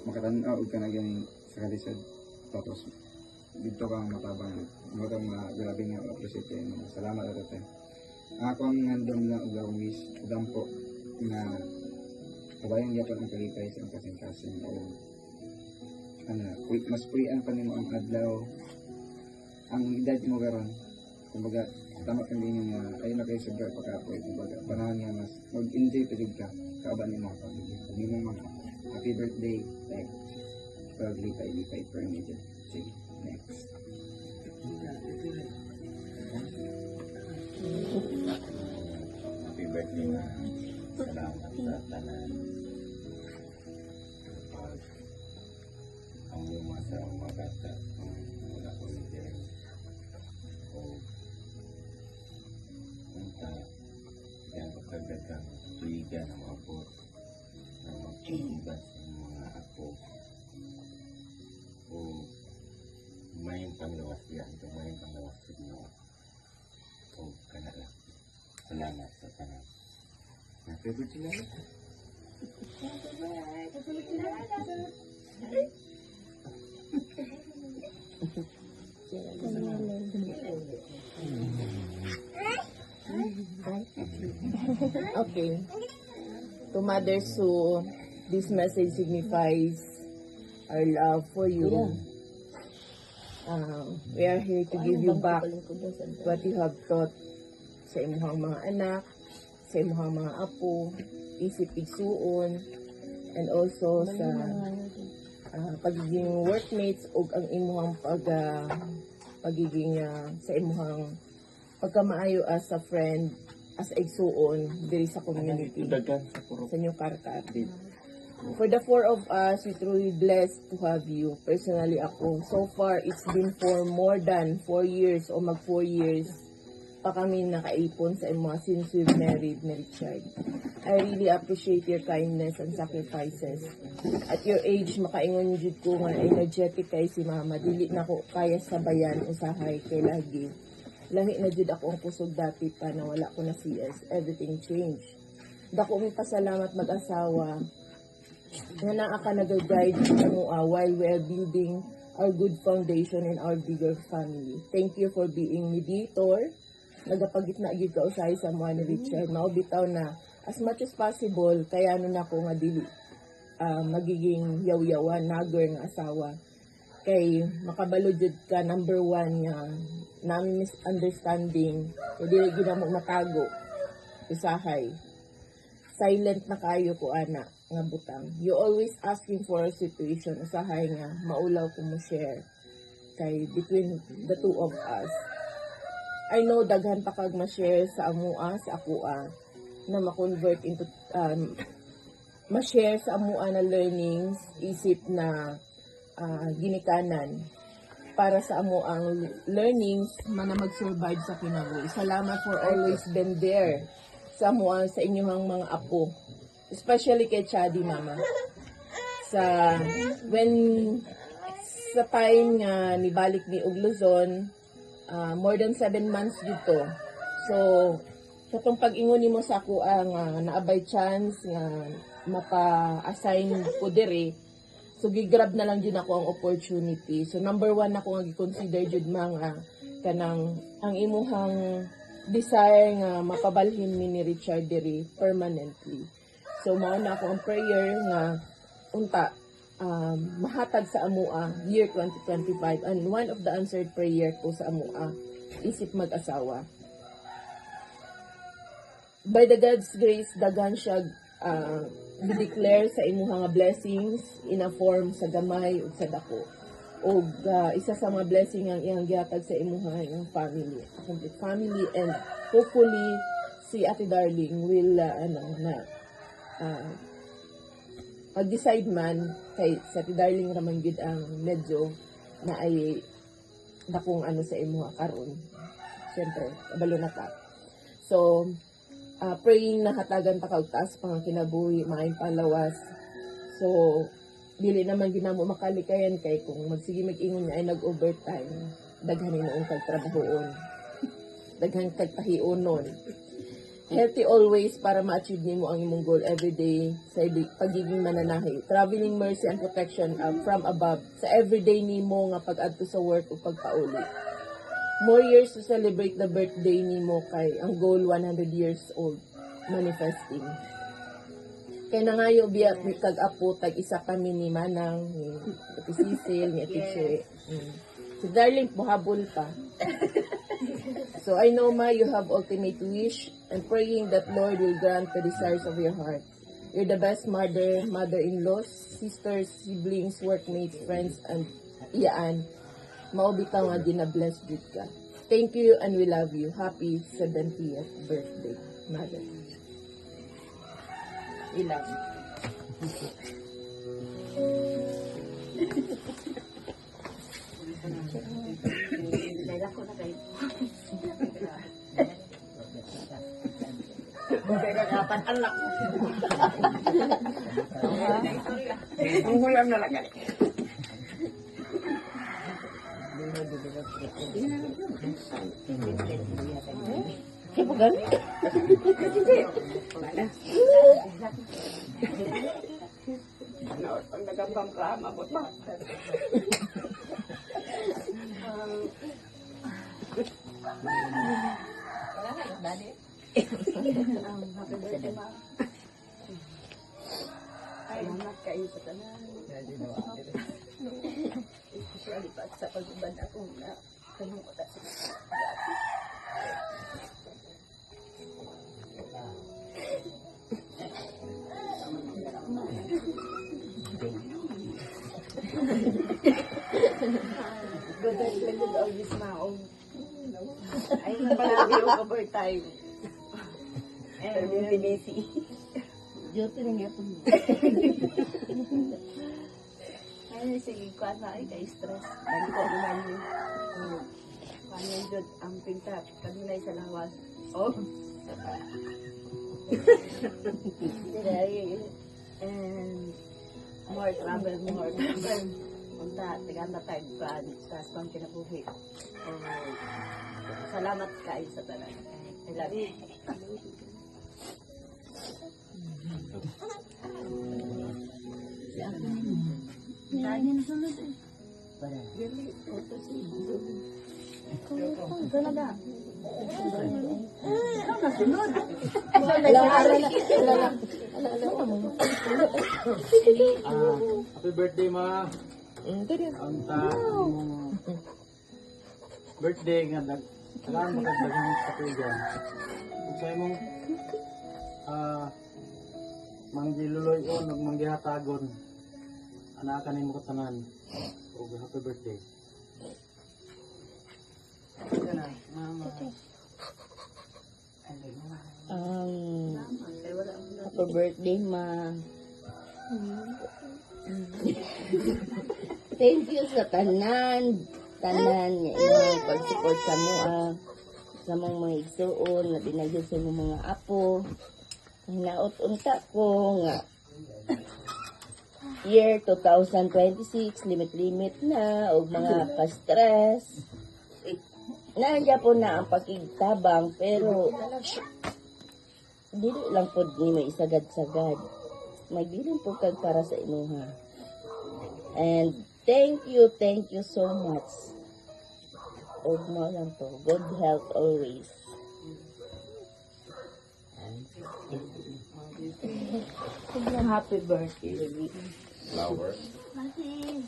makatanaw ka na gani sa kalisod. Tapos dito kang matabang mga grabe nga appreciate kayo. Salamat at ito. Ako ang nandang lang ug akong wish dampo na kabayan gyapon ang kalipay sa kasing-kasing o mas puyan pa nimo ang adlaw ang edad mo karon. Kumbaga tama kang din nga ayo na kayo sa pagkapoy. Kumbaga panahon nga mas mag-enjoy pa jud ka kauban nimo pa. Hindi mo mga happy birthday like lipay per minute. Sige, next. Happy birthday na salamat sa tanan. Ang luma sa mga bata wala ko siya o punta yan pagkagdagang tuwigan ng mga po na magpiliban sa mga apo o mayang panglawas yan ito mayang panglawas mo o kanala salamat sa tanan. Happy birthday. Okay. To Mother Sue, this message signifies our love for you. We are here to give you back what you have taught sa imong mga anak, sa imong mga apo, isip igsuon, and also sa pagiging workmates ug ang imong pagiging sa imong pagkamaayo as a friend, as igsuon diri sa community sa New Carcar. For the four of us, we truly blessed to have you. Personally ako, so far it's been for more than 4 years o mag 4 years pa kami nakaipon sa mga since we've married ni Richard. I really appreciate your kindness and sacrifices. At your age, makaingon jud ko nga energetic kay si Mama. Dili na ko kaya sabayan usahay kay lagi. Lahi na jud ako ang kusog dati pa na wala ko na CS. Everything changed. Dako mi pasalamat mag-asawa nga naa ka nag-guide sa mua while we are building our good foundation in our bigger family. Thank you for being mediator. Nagapagitna gyud ka usahay sa mga ni Richard. Mao bitaw na as much as possible kaya na ko nga dili magiging yaw-yawan nagger nga asawa kay makabalo jud ka number 1 nga namin misunderstanding kay dili gyud mo matago usahay. Silent na kayo ko ana nga butang. You always asking for a situation usahay nga maulaw ko mo share kay between the two of us. I know daghan pa kag ma-share sa amua sa akua na ma-convert into ma-share sa amua na learnings isip na ginikanan para sa amuang learnings man na mag-survive sa kinabuhi. Salamat for always been there sa amua sa inyong mga apo. Especially kay Chadi Mama. Sa time nga nibalik ni Luzon, more than 7 months dito. So, sa itong pag-ingon mo sa ako nga naabay chance nga mapa-assign ko diri. So, gigrab na lang din ako ang opportunity. So, number 1 ako nga gi-consider jud mga kanang ang imuhang desire nga mapabalhin ni Richard diri permanently. So, mao na ako ang prayer nga unta mahatag sa amua year 2025 and one of the answered prayer ko sa amua isip mag-asawa. By the God's grace daghan siya declare sa imuha nga blessings in a form sa gamay ug sa dako. Og isa sa mga blessing ang iyang gihatag sa imuha yung family, complete family, and hopefully si Ate Darling will pag-decide man kay sa Ate Darling raman gid ang medyo na ay dakong sa imuha karon. Siyempre, kabalo na ka. So, praying na hatagan ta kag taas pang kinabuhi, maayong palawas. So, dili naman ginamo makalikayan kay kung magsige mag-ingon niya ay nag-overtime, daghan ni noong kag trabahoon. Daghan kag tahiunon. Healthy always para ma-achieve nimo ang imong goal every day sa pagiging mananahi. Traveling mercy and protection from above sa everyday nimo nga pag-adto sa work o pagpauli. More years to celebrate the birthday nimo kay ang goal 100 years old manifesting. Kay nangayo biya mi kag-apo tag isa kami ni Manang, ni Ate Cecil, ni Ate Che. Si Darling buhabol pa. So I know Ma, you have ultimate wish and praying that Lord will grant the desires of your heart. You're the best mother, mother-in-laws, sisters, siblings, workmates, friends, and iyaan. Maubitaw nga gina-bless jud ka. Thank you and we love you. Happy 70th birthday, Mother. We love you. Dala ko na kayo. Dapat anak. Ang gulang na lang. Kaya pa gani? Pag nagambang ka, mabot ba? Wala na yung dali. Happy birthday, ma. Salamat kayo sa tanan. Especially pa sa pag-ubad ako na kanong ko sa good at good always maong. Ay, palagi yung overtime. And busy. Duty lang yapon mo. Ay, sige, kuha na ay kay-stress. Dali ko naman yun. Kuha na yun, ang pinta. Kanina sa lawas. Oh. And more travel. Punta, tiganda tayo kuhaan. Tapos pang kinabuhi. Salamat kayo sa tanan. I love you. Dahil sunod eh. Really? Talaga. Ano na sunod? Happy birthday, ma. Ang mong birthday nga tagaan mo kagdagang katuigan. Kung sa imong manggiluloy on ug manggihatagon anak nimo katanan. Og happy birthday. Happy birthday, ma. Thank you sa tanan yung pag-support sa mo sa mga igsuon na binagyo sa mga apo. Hinaot unta ko nga year 2026 limit na og mga ka-stress. Nandiyan po na ang pakigtabang pero dili lang po ni may isagad-sagad. Magbilin po kag para sa inuha. And thank you so much. Og mo lang to. Good health always. Happy birthday. Flower. Mati.